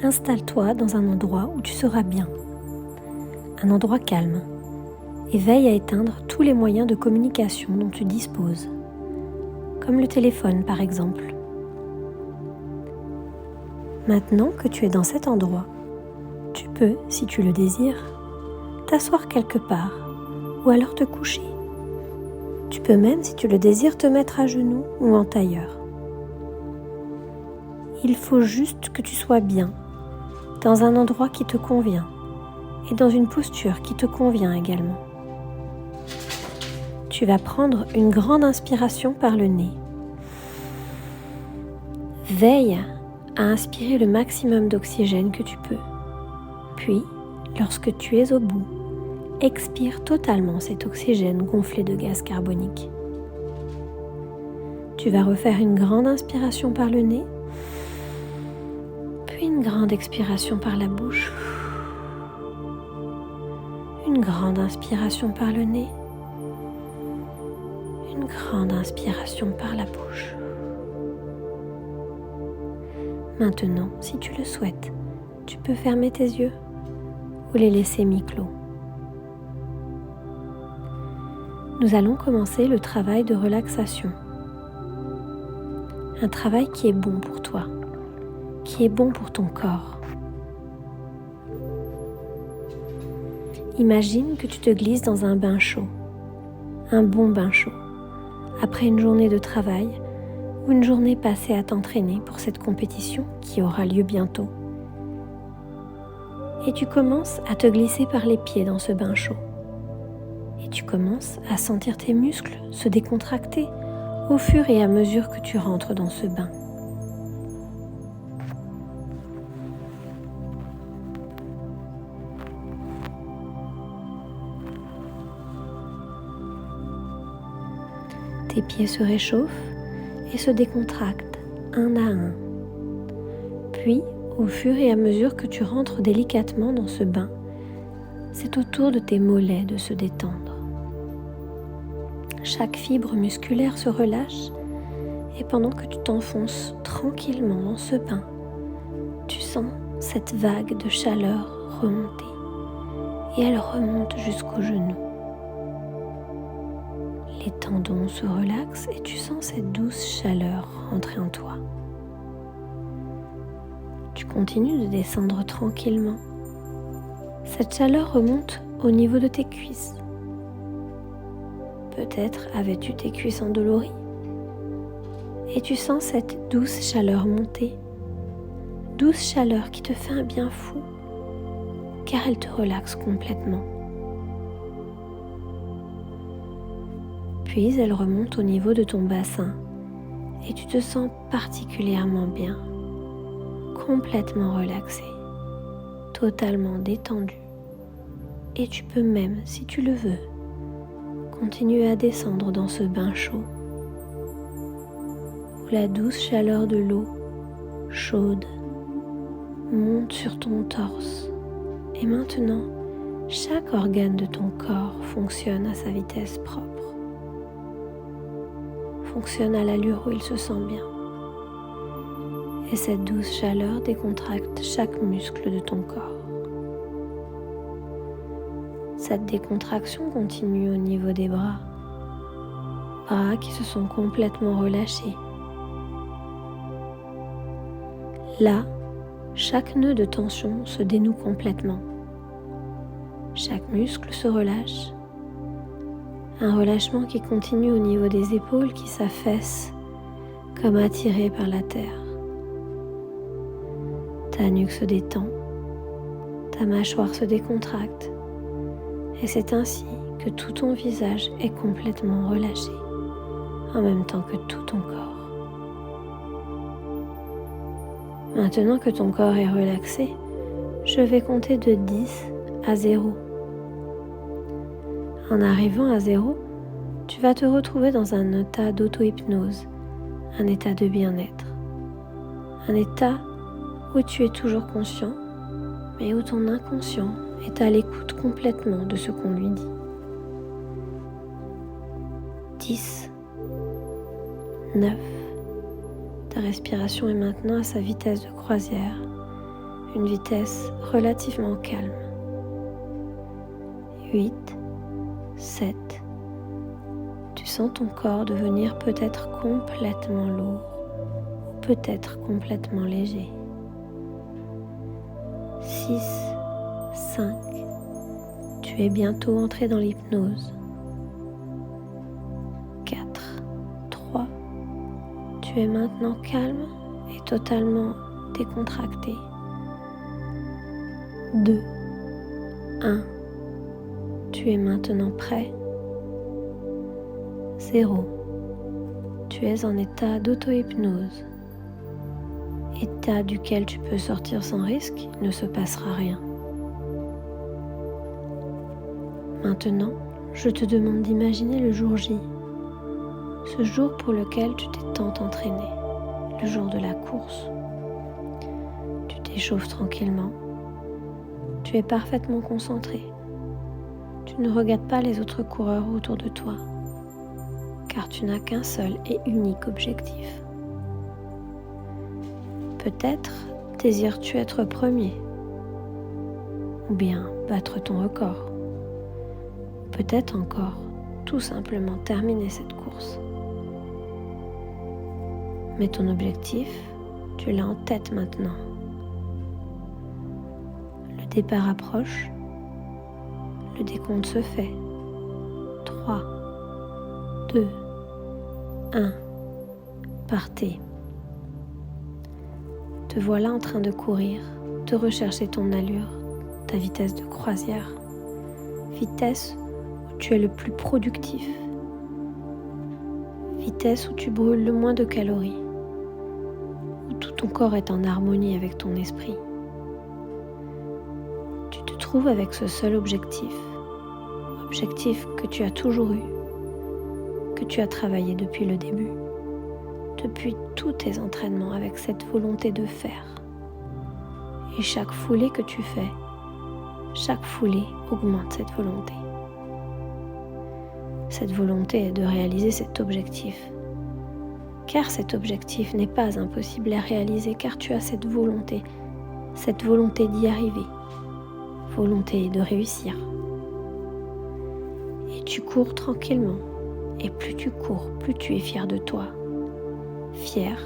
Installe-toi dans un endroit où tu seras bien, un endroit calme, et veille à éteindre tous les moyens de communication dont tu disposes, comme le téléphone par exemple. Maintenant que tu es dans cet endroit, tu peux, si tu le désires, t'asseoir quelque part ou alors te coucher. Tu peux même, si tu le désires, te mettre à genoux ou en tailleur. Il faut juste que tu sois bien, dans un endroit qui te convient et dans une posture qui te convient également. Tu vas prendre une grande inspiration par le nez. Veille à inspirer le maximum d'oxygène que tu peux. Puis, lorsque tu es au bout, expire totalement cet oxygène gonflé de gaz carbonique. Tu vas refaire une grande inspiration par le nez, puis une grande expiration par la bouche. Une grande inspiration par le nez, une grande inspiration par la bouche. Maintenant, si tu le souhaites, tu peux fermer tes yeux ou les laisser mi-clos. Nous allons commencer le travail de relaxation. Un travail qui est bon pour toi, qui est bon pour ton corps. Imagine que tu te glisses dans un bain chaud, un bon bain chaud, après une journée de travail ou une journée passée à t'entraîner pour cette compétition qui aura lieu bientôt. Et tu commences à te glisser par les pieds dans ce bain chaud. Et tu commences à sentir tes muscles se décontracter au fur et à mesure que tu rentres dans ce bain. Tes pieds se réchauffent et se décontractent un à un. Puis, au fur et à mesure que tu rentres délicatement dans ce bain, c'est au tour de tes mollets de se détendre. Chaque fibre musculaire se relâche et pendant que tu t'enfonces tranquillement dans ce bain, tu sens cette vague de chaleur remonter et elle remonte jusqu'aux genoux. Les tendons se relaxent et tu sens cette douce chaleur rentrer en toi. Tu continues de descendre tranquillement. Cette chaleur remonte au niveau de tes cuisses. Peut-être avais-tu tes cuisses endolories et tu sens cette douce chaleur monter. Douce chaleur qui te fait un bien fou car elle te relaxe complètement. Puis elle remonte au niveau de ton bassin et tu te sens particulièrement bien, complètement relaxé, totalement détendu. Et tu peux même, si tu le veux, continuer à descendre dans ce bain chaud où la douce chaleur de l'eau chaude monte sur ton torse. Et maintenant, chaque organe de ton corps fonctionne à sa vitesse propre. Fonctionne à l'allure où il se sent bien. Et cette douce chaleur décontracte chaque muscle de ton corps. Cette décontraction continue au niveau des bras qui se sont complètement relâchés. Là, chaque nœud de tension se dénoue complètement. Chaque muscle se relâche. Un relâchement qui continue au niveau des épaules qui s'affaissent comme attirées par la terre. Ta nuque se détend, ta mâchoire se décontracte et c'est ainsi que tout ton visage est complètement relâché en même temps que tout ton corps. Maintenant que ton corps est relaxé, je vais compter de 10 à 0. En arrivant à 0, tu vas te retrouver dans un état d'auto-hypnose, un état de bien-être, un état où tu es toujours conscient, mais où ton inconscient est à l'écoute complètement de ce qu'on lui dit. 10, 9, ta respiration est maintenant à sa vitesse de croisière, une vitesse relativement calme. 8, 7. Tu sens ton corps devenir peut-être complètement lourd ou peut-être complètement léger. 6, 5. Tu es bientôt entré dans l'hypnose. 4, 3. Tu es maintenant calme et totalement décontracté. 2, 1. Tu es maintenant prêt. 0. Tu es en état d'auto-hypnose. État duquel tu peux sortir sans risque, il ne se passera rien. Maintenant, je te demande d'imaginer le jour J, ce jour pour lequel tu t'es tant entraîné, le jour de la course. Tu t'échauffes tranquillement, tu es parfaitement concentré. Tu ne regardes pas les autres coureurs autour de toi, car tu n'as qu'un seul et unique objectif. Peut-être désires-tu être premier, ou bien battre ton record, ou peut-être encore tout simplement terminer cette course. Mais ton objectif, tu l'as en tête maintenant. Le départ approche, le décompte se fait. 3, 2, 1, partez. Te voilà en train de courir, de rechercher ton allure, ta vitesse de croisière, vitesse où tu es le plus productif, vitesse où tu brûles le moins de calories, où tout ton corps est en harmonie avec ton esprit. Tu te trouves avec ce seul objectif que tu as toujours eu, que tu as travaillé depuis le début. Depuis tous tes entraînements avec cette volonté de faire. Et chaque foulée que tu fais, chaque foulée augmente cette volonté. Cette volonté est de réaliser cet objectif. Car cet objectif n'est pas impossible à réaliser car tu as cette volonté d'y arriver, volonté de réussir. Et tu cours tranquillement. Et plus tu cours, plus tu es fier de toi. Fier,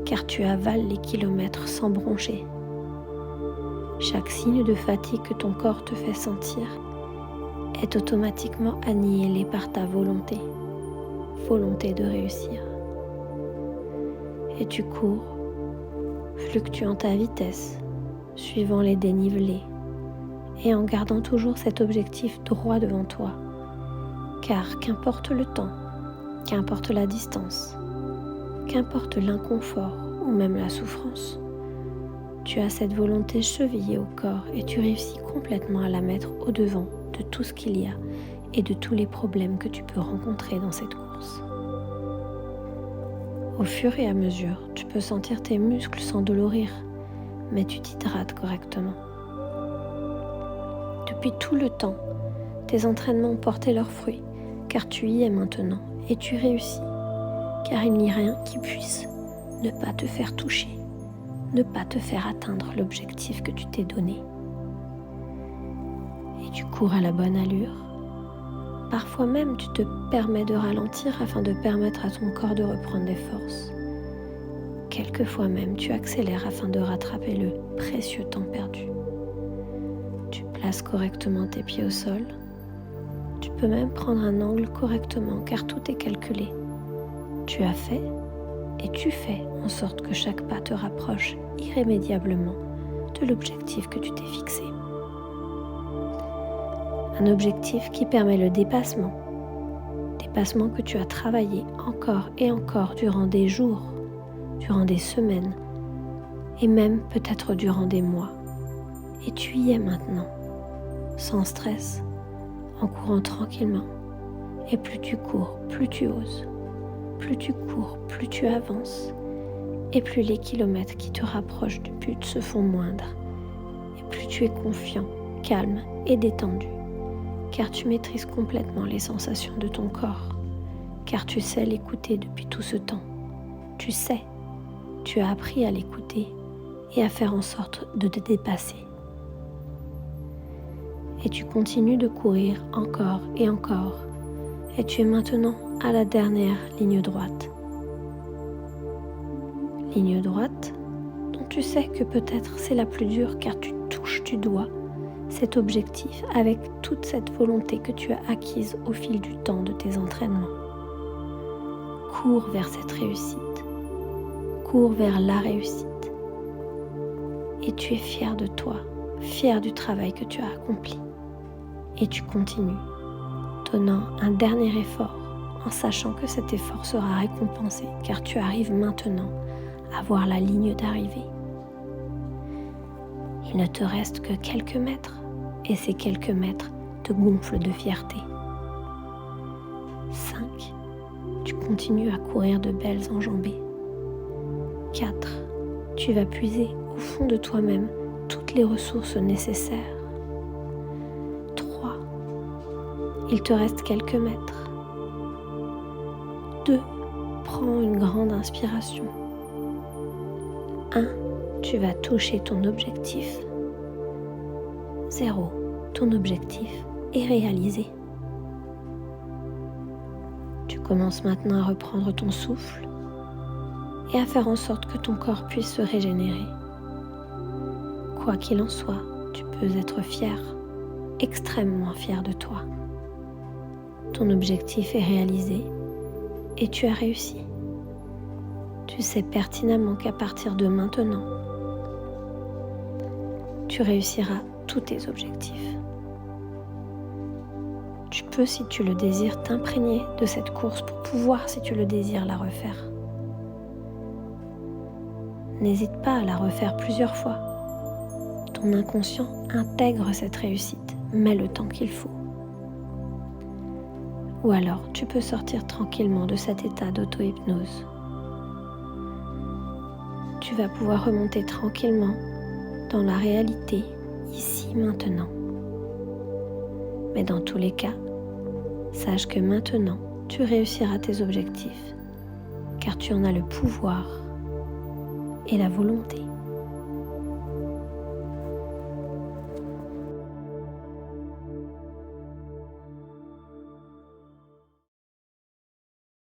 car tu avales les kilomètres sans broncher. Chaque signe de fatigue que ton corps te fait sentir est automatiquement annihilé par ta volonté de réussir. Et tu cours, fluctuant ta vitesse, suivant les dénivelés, et en gardant toujours cet objectif droit devant toi, car qu'importe le temps, qu'importe la distance, qu'importe l'inconfort ou même la souffrance, tu as cette volonté chevillée au corps et tu réussis complètement à la mettre au-devant de tout ce qu'il y a et de tous les problèmes que tu peux rencontrer dans cette course. Au fur et à mesure, tu peux sentir tes muscles s'endolorir, mais tu t'hydrates correctement. Depuis tout le temps, tes entraînements ont porté leurs fruits, car tu y es maintenant et tu réussis. Car il n'y a rien qui puisse ne pas te faire toucher, ne pas te faire atteindre l'objectif que tu t'es donné. Et tu cours à la bonne allure. Parfois même, tu te permets de ralentir afin de permettre à ton corps de reprendre des forces. Quelquefois même, tu accélères afin de rattraper le précieux temps perdu. Tu places correctement tes pieds au sol. Tu peux même prendre un angle correctement car tout est calculé. Tu as fait et tu fais en sorte que chaque pas te rapproche irrémédiablement de l'objectif que tu t'es fixé. Un objectif qui permet le dépassement que tu as travaillé encore et encore durant des jours, durant des semaines et même peut-être durant des mois. Et tu y es maintenant, sans stress, en courant tranquillement. Et plus tu cours, plus tu oses. Plus tu cours, plus tu avances, et plus les kilomètres qui te rapprochent du but se font moindres, et plus tu es confiant, calme et détendu, car tu maîtrises complètement les sensations de ton corps, car tu sais l'écouter depuis tout ce temps. Tu sais, tu as appris à l'écouter, et à faire en sorte de te dépasser. Et tu continues de courir encore et encore, et tu es maintenant à la dernière ligne droite. Ligne droite dont tu sais que peut-être c'est la plus dure car tu touches du doigt cet objectif avec toute cette volonté que tu as acquise au fil du temps de tes entraînements. Cours vers cette réussite, cours vers la réussite. Et tu es fier de toi, fier du travail que tu as accompli. Et tu continues, donnant un dernier effort en sachant que cet effort sera récompensé car tu arrives maintenant à voir la ligne d'arrivée. Il ne te reste que quelques mètres et ces quelques mètres te gonflent de fierté. 5. Tu continues à courir de belles enjambées. 4. Tu vas puiser au fond de toi-même toutes les ressources nécessaires. 3. Il te reste quelques mètres. 2. Prends une grande inspiration. 1. Tu vas toucher ton objectif. 0. Ton objectif est réalisé. Tu commences maintenant à reprendre ton souffle et à faire en sorte que ton corps puisse se régénérer. Quoi qu'il en soit, tu peux être fier, extrêmement fier de toi. Ton objectif est réalisé et tu as réussi. Tu sais pertinemment qu'à partir de maintenant, tu réussiras tous tes objectifs. Tu peux, si tu le désires, t'imprégner de cette course pour pouvoir, si tu le désires, la refaire. N'hésite pas à la refaire plusieurs fois. Ton inconscient intègre cette réussite, mets le temps qu'il faut. Ou alors, tu peux sortir tranquillement de cet état d'auto-hypnose. Tu vas pouvoir remonter tranquillement dans la réalité, ici, maintenant. Mais dans tous les cas, sache que maintenant, tu réussiras tes objectifs, car tu en as le pouvoir et la volonté.